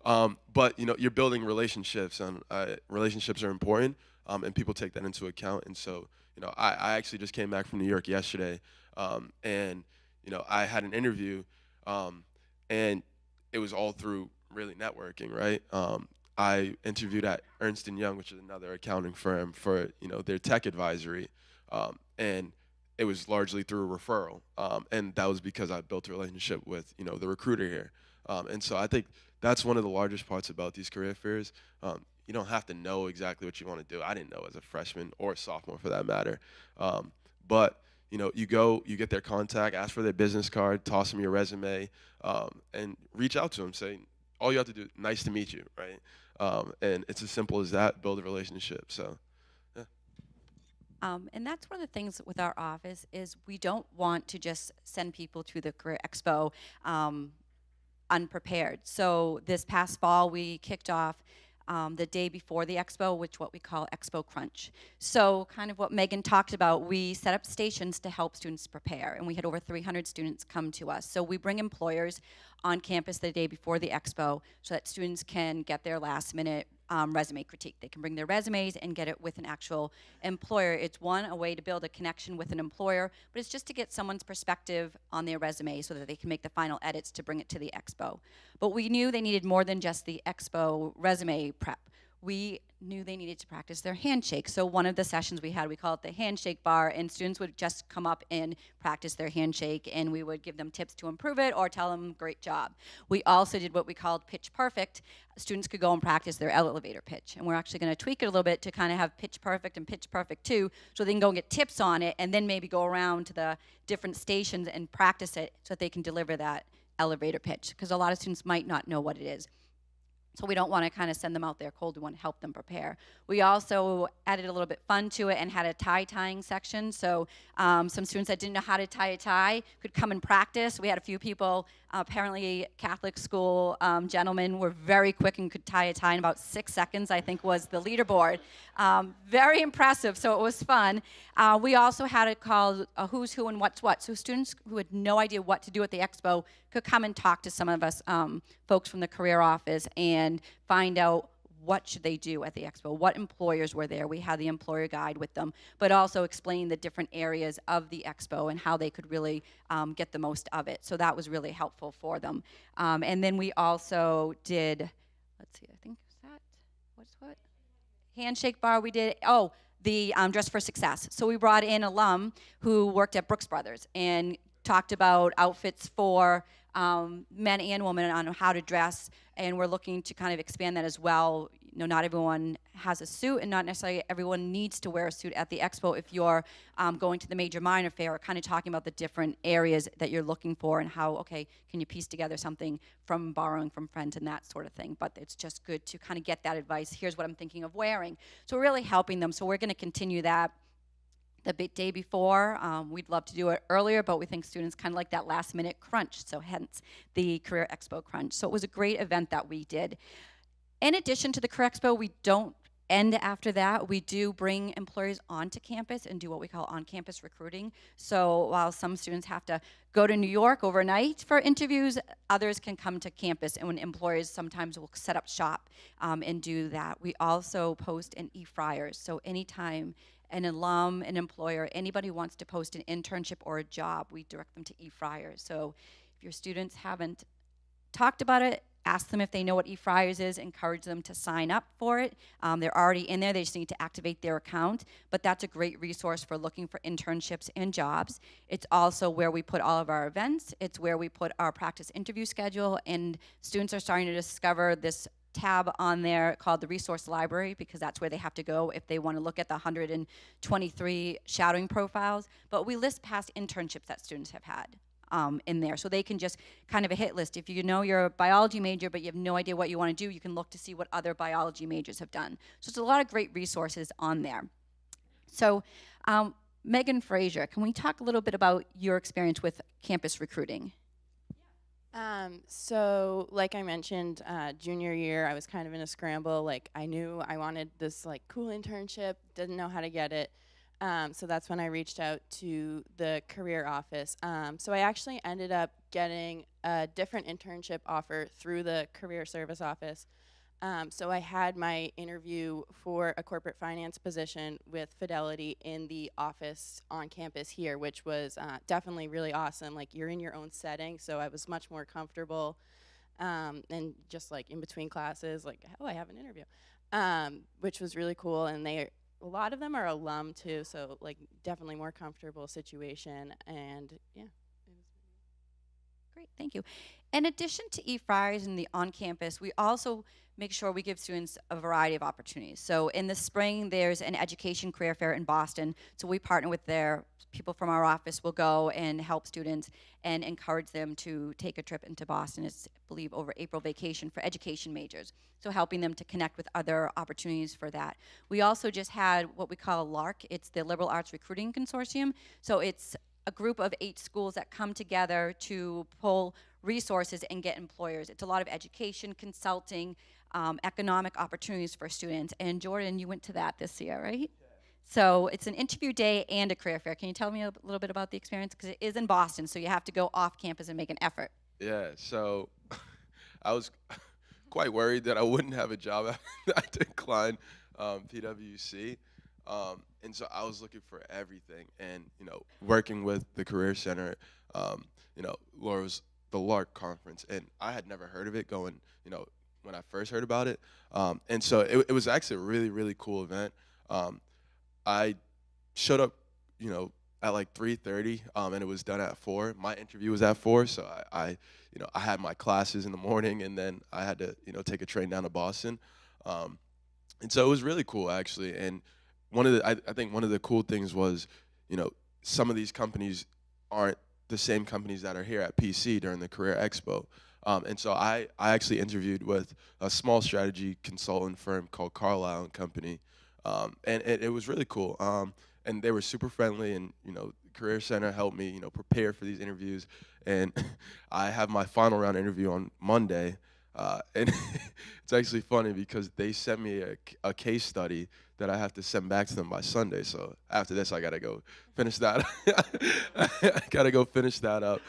C: But, you're building relationships, and relationships are important. and people take that into account. And so, I actually just came back from New York yesterday, and I had an interview, and it was all through really networking, right? I interviewed at Ernst & Young, which is another accounting firm, for their tech advisory, and it was largely through a referral, and that was because I built a relationship with the recruiter here, and so I think that's one of the largest parts about these career fairs. You don't have to know exactly what you want to do. I didn't know as a freshman or a sophomore for that matter, but you go, you get their contact, ask for their business card, toss them your resume, and reach out to them. Say all you have to do, nice to meet you, right? And it's as simple as that. Build a relationship. So.
B: And that's one of the things with our office is we don't want to just send people to the Career Expo unprepared. So this past fall, we kicked off the day before the expo, which what we call Expo Crunch. So kind of what Megan talked about, we set up stations to help students prepare, and we had over 300 students come to us. So we bring employers on campus the day before the expo so that students can get their last minute resume critique. They can bring their resumes and get it with an actual employer. It's a way to build a connection with an employer, but it's just to get someone's perspective on their resume so that they can make the final edits to bring it to the expo. But we knew they needed more than just the expo resume prep. We knew they needed to practice their handshake. So one of the sessions we had, we call it the handshake bar, and students would just come up and practice their handshake, and we would give them tips to improve it or tell them, great job. We also did what we called pitch perfect. Students could go and practice their elevator pitch, and we're actually going to tweak it a little bit to kind of have pitch perfect and pitch perfect too, so they can go and get tips on it, and then maybe go around to the different stations and practice it so that they can deliver that elevator pitch, because a lot of students might not know what it is. So we don't want to kind of send them out there cold. We want to help them prepare. We also added a little bit fun to it and had a tie-tying section. So some students that didn't know how to tie a tie could come and practice. We had a few people, apparently Catholic school gentlemen were very quick and could tie a tie in about 6 seconds, I think was the leaderboard. Very impressive, so it was fun. We also had it called a who's who and what's what. So students who had no idea what to do at the expo could come and talk to some of us folks from the career office and find out what should they do at the expo, what employers were there. We had the employer guide with them, but also explain the different areas of the expo and how they could really get the most of it. So that was really helpful for them. And then we also did, let's see, I think, is that, what? Handshake bar we did, the Dress for Success. So we brought in alum who worked at Brooks Brothers and talked about outfits for men and women on how to dress, and we're looking to kind of expand that as well. Not everyone has a suit, and not necessarily everyone needs to wear a suit at the expo if you're going to the major minor fair, kind of talking about the different areas that you're looking for and how, okay, can you piece together something from borrowing from friends and that sort of thing. But it's just good to kind of get that advice. Here's what I'm thinking of wearing. So we're really helping them. So we're going to continue that the day before. We'd love to do it earlier, but we think students kind of like that last minute crunch, so hence the Career Expo Crunch. So it was a great event that we did. In addition to the Career Expo, we don't end after that. We do bring employers onto campus and do what we call on-campus recruiting. So while some students have to go to New York overnight for interviews, others can come to campus, and when employers sometimes will set up shop and do that. We also post in e-flyers, so anytime an alum, an employer, anybody who wants to post an internship or a job, we direct them to e-flyers. So if your students haven't talked about it, ask them if they know what e-flyers is, encourage them to sign up for it. They're already in there, they just need to activate their account, but that's a great resource for looking for internships and jobs. It's also where we put all of our events, it's where we put our practice interview schedule, and students are starting to discover this tab on there called the resource library, because that's where they have to go if they want to look at the 123 shadowing profiles. But we list past internships that students have had in there, so they can just kind of a hit list. If you know you're a biology major but you have no idea what you want to do, you can look to see what other biology majors have done. So it's a lot of great resources on there. So Megan Frazier, can we talk a little bit about your experience with campus recruiting?
D: So like I mentioned, junior year, I was kind of in a scramble. Like I knew I wanted this like cool internship, didn't know how to get it. So that's when I reached out to the career office. So I actually ended up getting a different internship offer through the career service office. So I had my interview for a corporate finance position with Fidelity in the office on campus here, which was definitely really awesome. Like, you're in your own setting, so I was much more comfortable. And just like in between classes, like, oh, I have an interview, which was really cool. And a lot of them are alum too, so like definitely more comfortable situation. And yeah.
B: Great, thank you. In addition to e-Friars and the on-campus, we also make sure we give students a variety of opportunities. So in the spring, there's an education career fair in Boston. So we partner with their people from our office will go and help students and encourage them to take a trip into Boston. It's, I believe, over April vacation for education majors. So helping them to connect with other opportunities for that. We also just had what we call LARC. It's the Liberal Arts Recruiting Consortium. So it's a group of 8 schools that come together to pull resources and get employers. It's a lot of education, consulting, economic opportunities for students. And Jordan, you went to that this year, right? Yeah. So it's an interview day and a career fair. Can you tell me a little bit about the experience? Because it is in Boston, so you have to go off campus and make an effort.
C: Yeah, so I was quite worried that I wouldn't have a job after I declined PwC. And so I was looking for everything, and working with the Career Center, Laura was the LARC conference, and I had never heard of it going, when I first heard about it, and so it was actually a really, really cool event. I showed up, at like 3:30, and it was done at 4. My interview was at 4, so I had my classes in the morning, and then I had to, take a train down to Boston, and so it was really cool actually, and I think one of the cool things was, some of these companies aren't the same companies that are here at PC during the Career Expo. And so I actually interviewed with a small strategy consultant firm called Carlisle and Company. And it was really cool. And they were super friendly, and, Career Center helped me, prepare for these interviews. And I have my final round interview on Monday. And it's actually funny because they sent me a case study that I have to send back to them by Sunday. So after this, I gotta go finish that. I gotta go finish that up.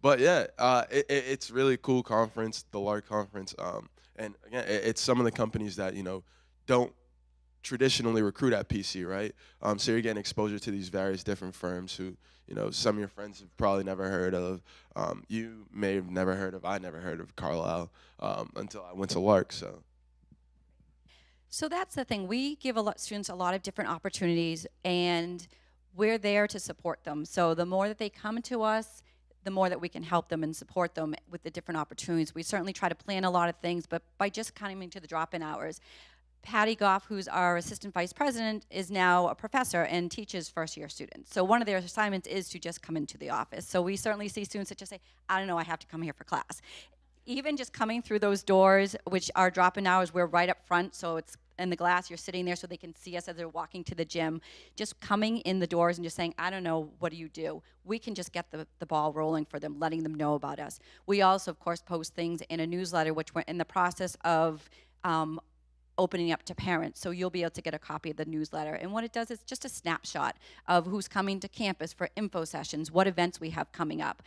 C: But yeah, it's really cool conference, the LARC conference. And again, it's some of the companies that don't traditionally recruit at PC, right? So you're getting exposure to these various different firms who, some of your friends have probably never heard of. You may have never heard of. I never heard of Carlisle until I went to LARC.
B: So that's the thing. We give students a lot of different opportunities, and we're there to support them. So the more that they come to us, the more that we can help them and support them with the different opportunities. We certainly try to plan a lot of things, but by just coming to the drop-in hours, Patty Goff, who's our assistant vice president, is now a professor and teaches first-year students. So one of their assignments is to just come into the office. So we certainly see students that just say, I don't know, I have to come here for class. Even just coming through those doors, which are drop-in hours, we're right up front, so it's in the glass, you're sitting there so they can see us as they're walking to the gym. Just coming in the doors and just saying, I don't know, what do you do? We can just get the ball rolling for them, letting them know about us. We also, of course, post things in a newsletter, which we're in the process of opening up to parents, so you'll be able to get a copy of the newsletter. And what it does is just a snapshot of who's coming to campus for info sessions, what events we have coming up.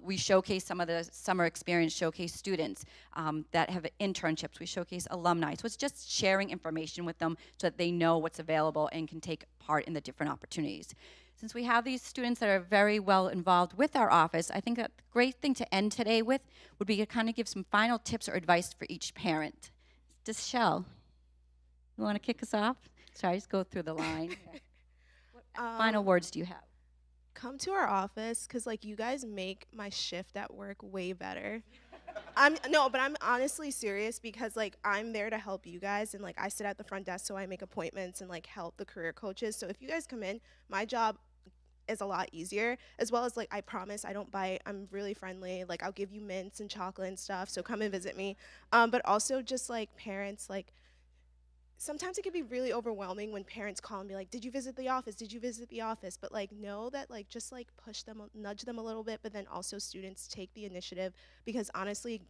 B: We showcase some of the summer experience showcase students that have internships. We showcase alumni. So it's just sharing information with them so that they know what's available and can take part in the different opportunities. Since we have these students that are very well involved with our office, I think that the great thing to end today with would be to kind of give some final tips or advice for each parent. Shell, you want to kick us off? Sorry, just go through the line. What final words do you have?
F: Come to our office, because you guys make my shift at work way better. But I'm honestly serious, because I'm there to help you guys, and I sit at the front desk, so I make appointments and help the career coaches. So if you guys come in, my job is a lot easier, as well as I promise I don't bite. I'm really friendly. I'll give you mints and chocolate and stuff, so come and visit me. But also just parents, sometimes it can be really overwhelming when parents call and be like, did you visit the office? Did you visit the office? But know that just push them, nudge them a little bit, but then also students take the initiative, because honestly,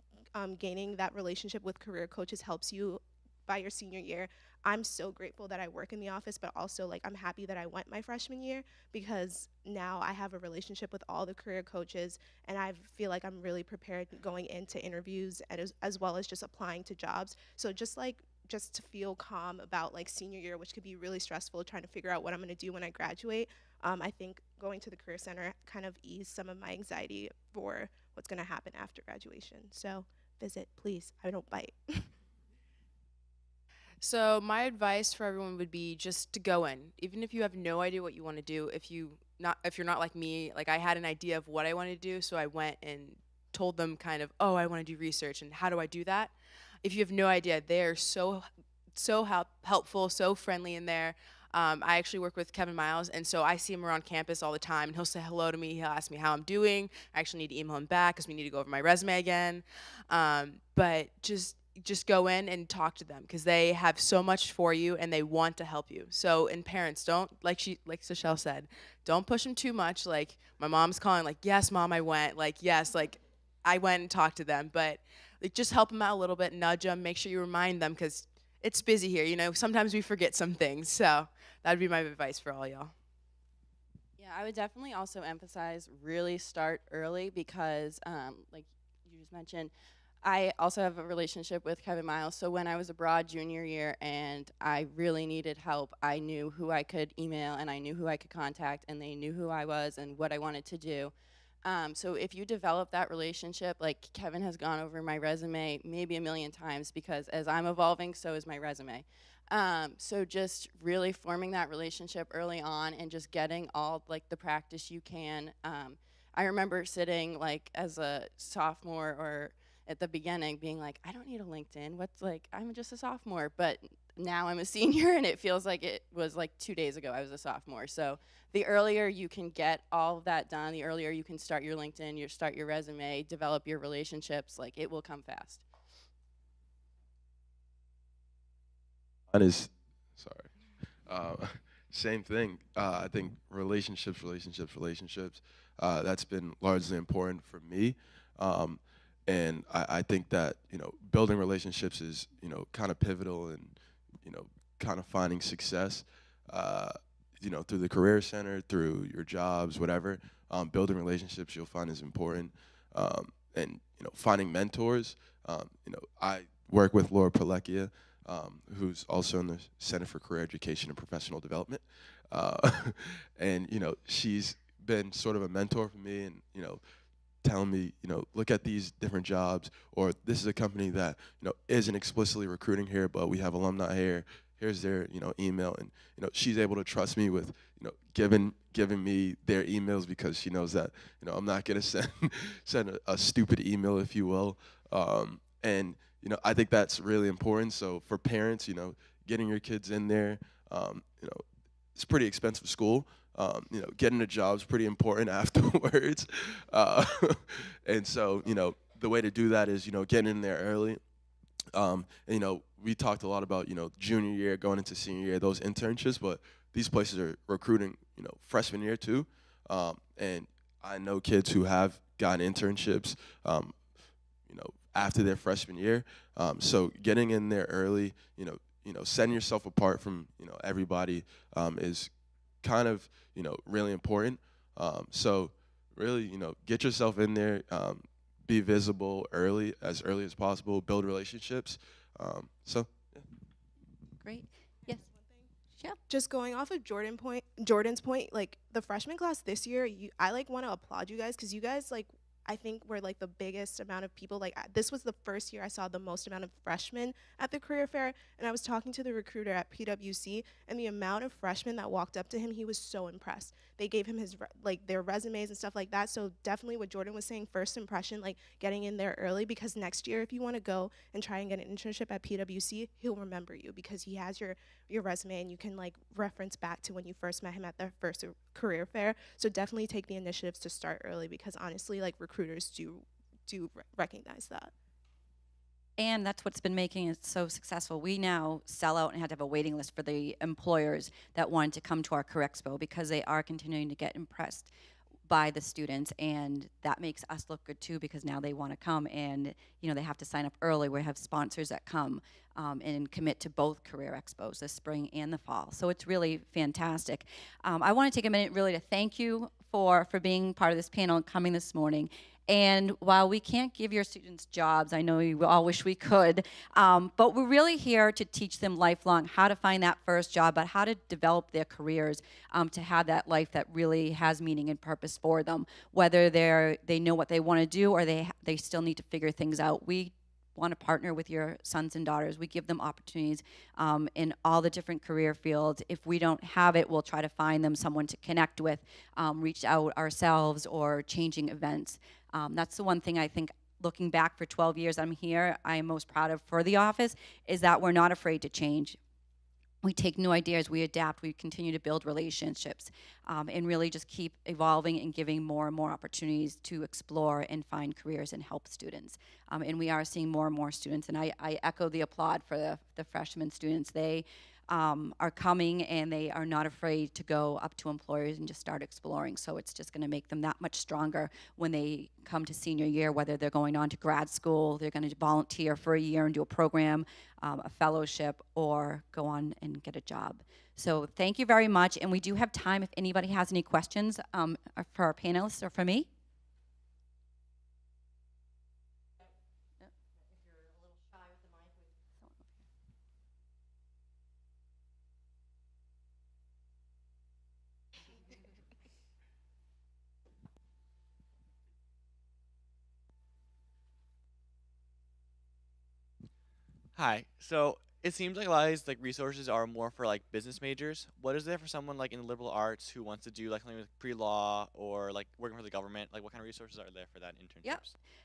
F: gaining that relationship with career coaches helps you by your senior year. I'm so grateful that I work in the office, but also like I'm happy that I went my freshman year because now I have a relationship with all the career coaches, and I feel like I'm really prepared going into interviews and as well as just applying to jobs. So just to feel calm about like senior year, which could be really stressful, trying to figure out what I'm going to do when I graduate. I think going to the career center kind of eased some of my anxiety for what's going to happen after graduation. So visit, please. I don't bite.
E: So my advice for everyone would be just to go in, even if you have no idea what you want to do. If you're not like me, like I had an idea of what I wanted to do, so I went and told them kind of, oh, I want to do research, and how do I do that? If you have no idea, they're so helpful, so friendly in there. I actually work with Kevin Miles, and so I see him around campus all the time, and he'll say hello to me. He'll ask me how I'm doing. I actually need to email him back because we need to go over my resume again. But just go in and talk to them because they have so much for you and they want to help you. So, and parents, don't, like Sashelle said, don't push them too much. Like my mom's calling, like, yes, mom, I went. Like, yes, like I went and talked to them, but like just help them out a little bit, nudge them, make sure you remind them because it's busy here. You know, sometimes we forget some things. So that'd be my advice for all y'all.
D: Yeah, I would definitely also emphasize really start early because, like you just mentioned, I also have a relationship with Kevin Miles. So when I was abroad junior year and I really needed help, I knew who I could email and I knew who I could contact, and they knew who I was and what I wanted to do. So if you develop that relationship, like Kevin has gone over my resume maybe a million times because as I'm evolving, so is my resume. So just really forming that relationship early on and just getting all like the practice you can. I remember sitting like as a sophomore or at the beginning being like, I don't need a LinkedIn. What's like, I'm just a sophomore. But now I'm a senior and it feels like it was like 2 days ago I was a sophomore. So the earlier you can get all of that done, the earlier you can start your LinkedIn, start your resume, develop your relationships, like it will come fast.
C: Mine is, sorry, same thing. I think relationships. That's been largely important for me. And I think that, building relationships is, kind of pivotal and, kind of finding success, through the career center, through your jobs, whatever. Building relationships you'll find is important. And, finding mentors. I work with Laura Palekia, who's also in the Center for Career Education and Professional Development. And, she's been sort of a mentor for me and, telling me, look at these different jobs, or this is a company that, isn't explicitly recruiting here, but we have alumni here. Here's their, email, and she's able to trust me with, giving me their emails because she knows that, I'm not gonna send a stupid email, if you will, and I think that's really important. So for parents, getting your kids in there, it's pretty expensive school. Getting a job is pretty important afterwards. And so, the way to do that is, getting in there early. And, we talked a lot about, junior year, going into senior year, those internships, but these places are recruiting, freshman year too. And I know kids who have gotten internships, after their freshman year. So getting in there early, setting yourself apart from, everybody is kind of, really important. So really, get yourself in there, be visible as early as possible, build relationships. So, yeah.
B: Great. Yes. Sure.
F: Just going off of Jordan's point, like the freshman class this year, I like want to applaud you guys because you guys like I think we're like the biggest amount of people. Like this was the first year I saw the most amount of freshmen at the career fair, and I was talking to the recruiter at PwC, and the amount of freshmen that walked up to him, he was so impressed. They gave him his their resumes and stuff like that. So definitely what Jordan was saying, first impression, like getting in there early, because next year if you want to go and try and get an internship at PwC, he'll remember you because he has your resume and you can like reference back to when you first met him at the first career fair. So definitely take the initiatives to start early because honestly, like recruiters do recognize that.
B: And that's what's been making it so successful. We now sell out and had to have a waiting list for the employers that wanted to come to our Career Expo because they are continuing to get impressed by the students, and that makes us look good too, because now they want to come, and they have to sign up early. We have sponsors that come and commit to both career expos, the spring and the fall. So it's really fantastic. I want to take a minute really to thank you for being part of this panel and coming this morning. And while we can't give your students jobs, I know you all wish we could, but we're really here to teach them lifelong how to find that first job, but how to develop their careers to have that life that really has meaning and purpose for them, whether they know what they want to do or they still need to figure things out. We want to partner with your sons and daughters. We give them opportunities in all the different career fields. If we don't have it, we'll try to find them someone to connect with, reach out ourselves, or changing events. That's the one thing I think, looking back for 12 years I'm here, I am most proud of for the office, is that we're not afraid to change. We take new ideas, we adapt, we continue to build relationships, and really just keep evolving and giving more and more opportunities to explore and find careers and help students. And we are seeing more and more students, and I echo the applaud for the freshman students. They are coming, and they are not afraid to go up to employers and just start exploring. So it's just going to make them that much stronger when they come to senior year, whether they're going on to grad school, they're going to volunteer for a year and do a program, a fellowship, or go on and get a job. So thank you very much, and we do have time if anybody has any questions for our panelists or for me.
J: Hi. So it seems like a lot of these resources are more for business majors. What is there for someone in the liberal arts who wants to do something with pre-law or working for the government? What kind of resources are there for that internships?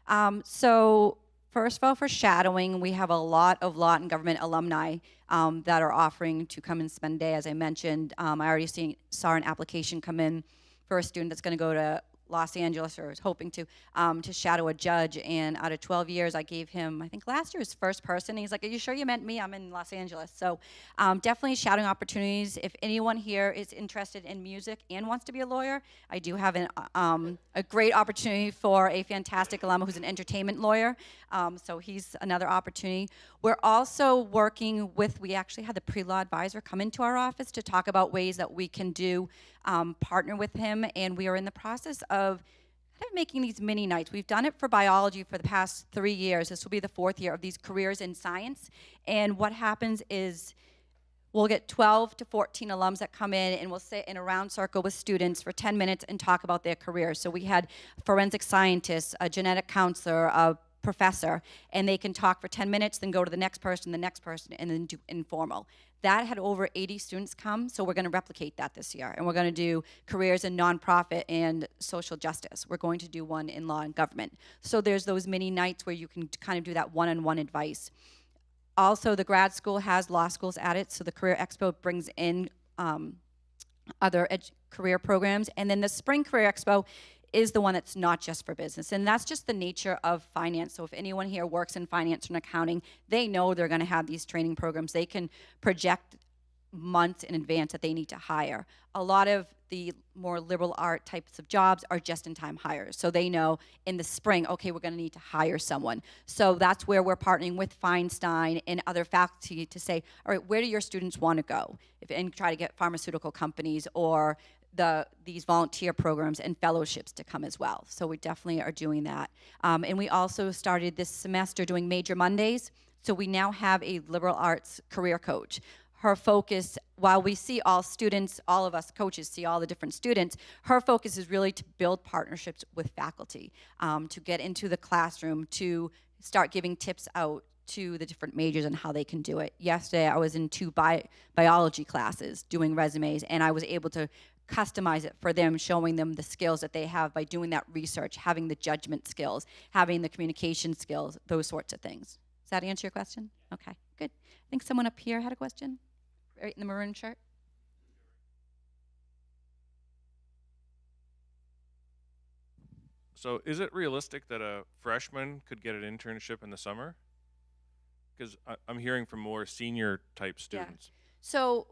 B: Yep. So first of all, for shadowing, we have a lot of law and government alumni that are offering to come and spend a day. As I mentioned, I already saw an application come in for a student that's going to go to Los Angeles, or is hoping to shadow a judge. And out of 12 years, I gave him, I think last year, his first person. He's like, "Are you sure you meant me? I'm in Los Angeles." So definitely shadowing opportunities. If anyone here is interested in music and wants to be a lawyer, I do have a great opportunity for a fantastic alum who's an entertainment lawyer. So he's another opportunity. We're also working with, we actually had the pre-law advisor come into our office to talk about ways that we can partner with him, and we are in the process of making these mini nights. We've done it for biology for the past 3 years. This will be the 4th year of these careers in science. And what happens is we'll get 12 to 14 alums that come in, and we'll sit in a round circle with students for 10 minutes and talk about their careers. So we had forensic scientists, a genetic counselor, a professor, and they can talk for 10 minutes, then go to the next person, and then do informal. That had over 80 students come, so we're going to replicate that this year. And we're going to do careers in nonprofit and social justice. We're going to do one in law and government. So there's those mini nights where you can kind of do that one-on-one advice. Also, the grad school has law schools at it, so the Career Expo brings in other career programs. And then the Spring Career Expo is the one that's not just for business. And that's just the nature of finance. So if anyone here works in finance and accounting, they know they're going to have these training programs. They can project months in advance that they need to hire. A lot of the more liberal art types of jobs are just-in-time hires. So they know in the spring, okay, we're going to need to hire someone. So that's where we're partnering with Feinstein and other faculty to say, all right, where do your students want to go? And try to get pharmaceutical companies or these volunteer programs and fellowships to come as well. So we definitely are doing that. And we also started this semester doing Major Mondays. So we now have a liberal arts career coach. Her focus, while we see all students, all of us coaches see all the different students, her focus is really to build partnerships with faculty, to get into the classroom, to start giving tips out to the different majors and how they can do it. Yesterday, I was in 2 biology classes doing resumes, and I was able to customize it for them, showing them the skills that they have by doing that research, having the judgment skills, having the communication skills, those sorts of things. Does that answer your question? Okay, good. I think someone up here had a question, right in the maroon shirt.
K: So is it realistic that a freshman could get an internship in the summer? Because I'm hearing from more senior type students.
B: Yeah. So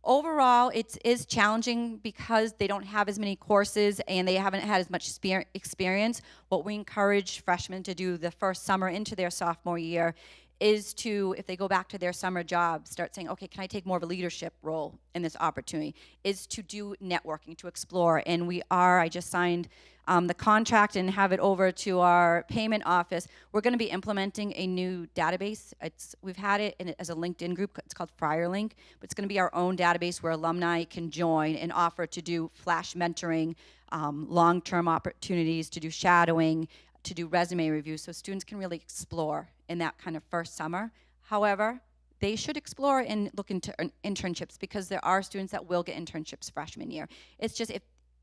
B: Overall, it is challenging because they don't have as many courses and they haven't had as much experience. What we encourage freshmen to do the first summer into their sophomore year is to, if they go back to their summer job, start saying, okay, can I take more of a leadership role in this opportunity? Is to do networking, to explore. And I just signed the contract and have it over to our payment office. We're going to be implementing a new database. We've had it as a LinkedIn group. It's called FriarLink, but it's going to be our own database where alumni can join and offer to do flash mentoring, long-term opportunities, to do shadowing, to do resume reviews, so students can really explore in that kind of first summer. However, they should explore and look into internships because there are students that will get internships freshman year. It's just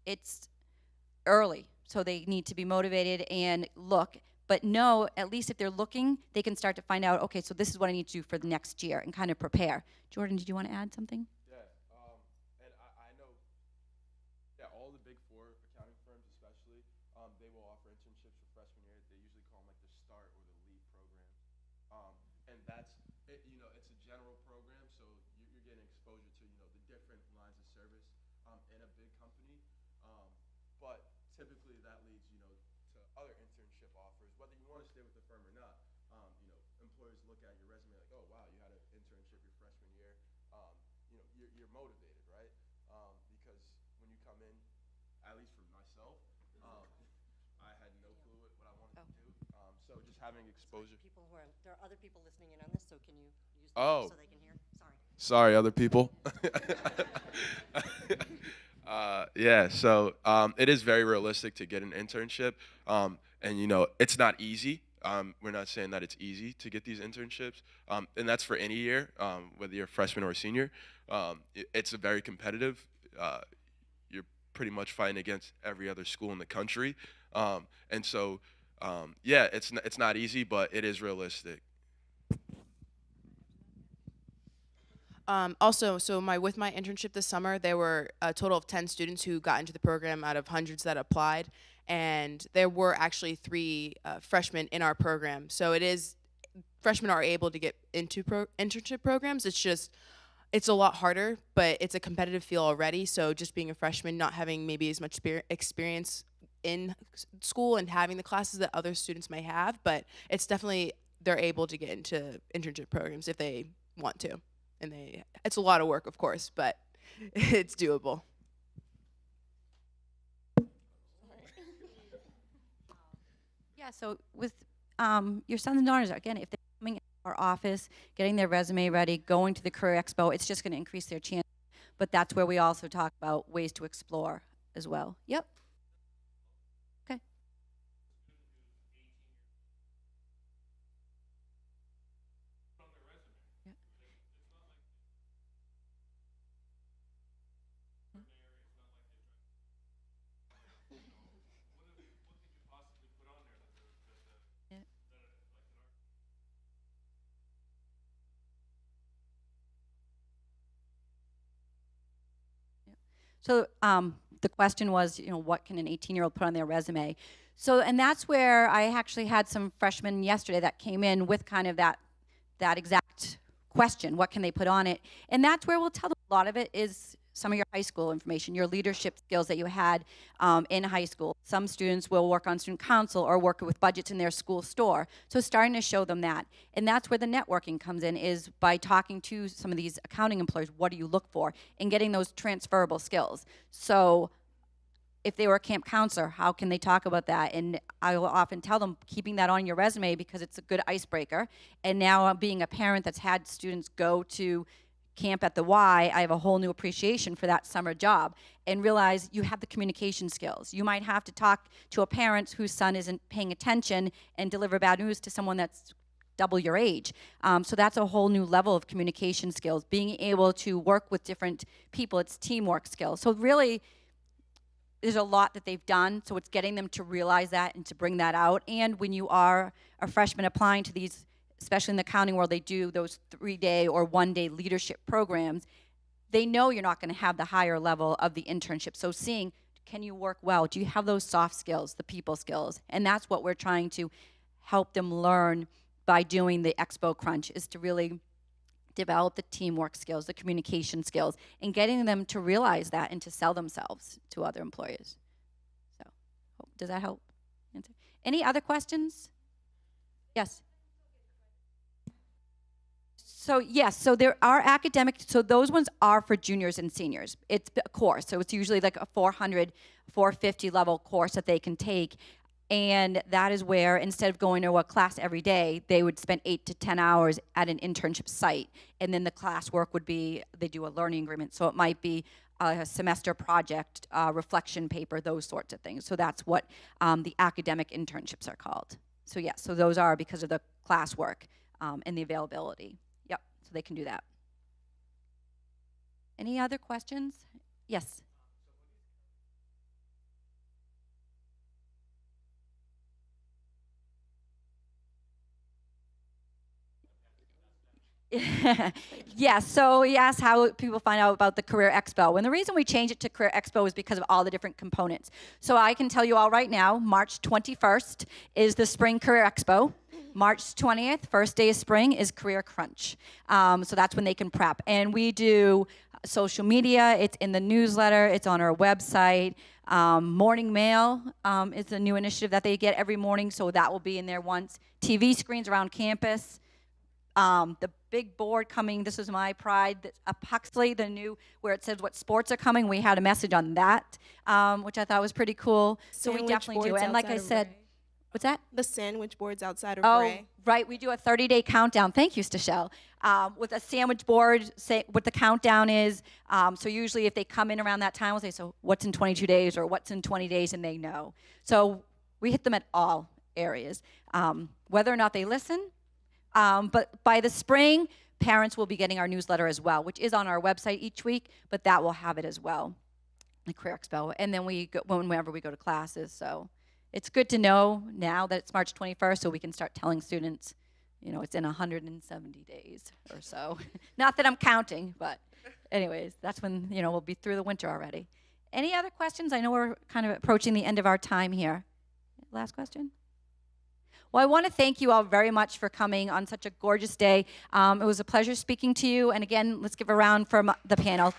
B: it's early, so they need to be motivated and look, but know at least if they're looking, they can start to find out, okay, so this is what I need to do for the next year and kind of prepare. Jordan, did you want to add something?
C: Yeah, and I know, yeah, all the big four accounting firms especially, they will offer internships for freshman year. They usually call them like the START or the LEAP program. And that's, it's a general program, so you're getting exposure to, the different lines of service in a big company. But typically that leads, to other internship offers, whether you want to stay with the firm or not. Employers look at your resume like, oh, wow, you had an internship your freshman year. You're motivated, right? Because when you come in, at least for myself, I had no clue what I wanted to do. So just having exposure.
A: There are other people listening in on this, so can you use the
C: Oh.
A: so they can hear?
C: Sorry, other people. Yeah, so it is very realistic to get an internship, and it's not easy. We're not saying that it's easy to get these internships, and that's for any year, whether you're a freshman or a senior. It's a very competitive. You're pretty much fighting against every other school in the country, and so yeah, it's not easy, but it is realistic.
E: Also, with my internship this summer, there were a total of 10 students who got into the program out of hundreds that applied, and there were actually 3 freshmen in our program. So freshmen are able to get into internship programs. It's a lot harder, but it's a competitive field already. So just being a freshman, not having maybe as much experience in school and having the classes that other students may have, but it's definitely, they're able to get into internship programs if they want to. And it's a lot of work, of course, but it's doable.
B: Yeah, so with your sons and daughters, again, if they're coming into our office, getting their resume ready, going to the Career Expo, it's just going to increase their chance. But that's where we also talk about ways to explore as well. Yep. Okay. So the question was, what can an 18-year-old put on their resume? So, and that's where I actually had some freshmen yesterday that came in with kind of that exact question, what can they put on it? And that's where we'll tell them a lot of it is some of your high school information, your leadership skills that you had in high school. Some students will work on student council or work with budgets in their school store. So starting to show them that. And that's where the networking comes in, is by talking to some of these accounting employers, what do you look for? And getting those transferable skills. So if they were a camp counselor, how can they talk about that? And I will often tell them, keeping that on your resume because it's a good icebreaker. And now being a parent that's had students go to camp at the Y, I have a whole new appreciation for that summer job and realize you have the communication skills. You might have to talk to a parent whose son isn't paying attention and deliver bad news to someone that's double your age. So that's a whole new level of communication skills, being able to work with different people. It's teamwork skills. So really, there's a lot that they've done, so it's getting them to realize that and to bring that out. And when you are a freshman applying to these, especially in the accounting world, they do those 3-day or 1-day leadership programs. They know you're not going to have the higher level of the internship. So seeing, can you work well? Do you have those soft skills, the people skills? And that's what we're trying to help them learn by doing the Expo Crunch, is to really develop the teamwork skills, the communication skills, and getting them to realize that and to sell themselves to other employers. So, does that help answer? Any other questions? Yes. So yes, so there are academic, so those ones are for juniors and seniors. It's a course, so it's usually like a 400, 450 level course that they can take. And that is where, instead of going to a class every day, they would spend 8 to 10 hours at an internship site. And then the classwork would be, they do a learning agreement. So it might be a semester project, reflection paper, those sorts of things. So that's what the academic internships are called. So yes, so those are because of the classwork and the availability. Yep, so they can do that. Any other questions? Yes. Yeah, so yes, how people find out about the Career Expo. And the reason we changed it to Career Expo is because of all the different components. So I can tell you all right now, March 21st is the Spring Career Expo. March 20th, first day of spring, is Career Crunch. So that's when they can prep. And we do social media, it's in the newsletter, it's on our website. Morning Mail is a new initiative that they get every morning, so that will be in there once. TV screens around campus. The big board coming, this is my pride, Huxley, the new, where it says what sports are coming, we had a message on that, which I thought was pretty cool. So we definitely do. And like I said, what's that?
F: The sandwich boards outside of
B: Oh,
F: Ray.
B: right, we do a 30-day countdown, thank you, Stachelle, with a sandwich board, say what the countdown is. So usually if they come in around that time, we'll say, so what's in 22 days or what's in 20 days, and they know. So we hit them at all areas. Whether or not they listen, but by the spring, parents will be getting our newsletter as well, which is on our website each week, but that will have it as well, the Career Expo. And then we go, whenever we go to classes. So it's good to know now that it's March 21st, so we can start telling students, you know, it's in 170 days or so. Not that I'm counting, but anyways, that's when, you know, we'll be through the winter already. Any other questions? I know we're kind of approaching the end of our time here. Last question? Well, I want to thank you all very much for coming on such a gorgeous day. It was a pleasure speaking to you. And again, let's give a round for the panel.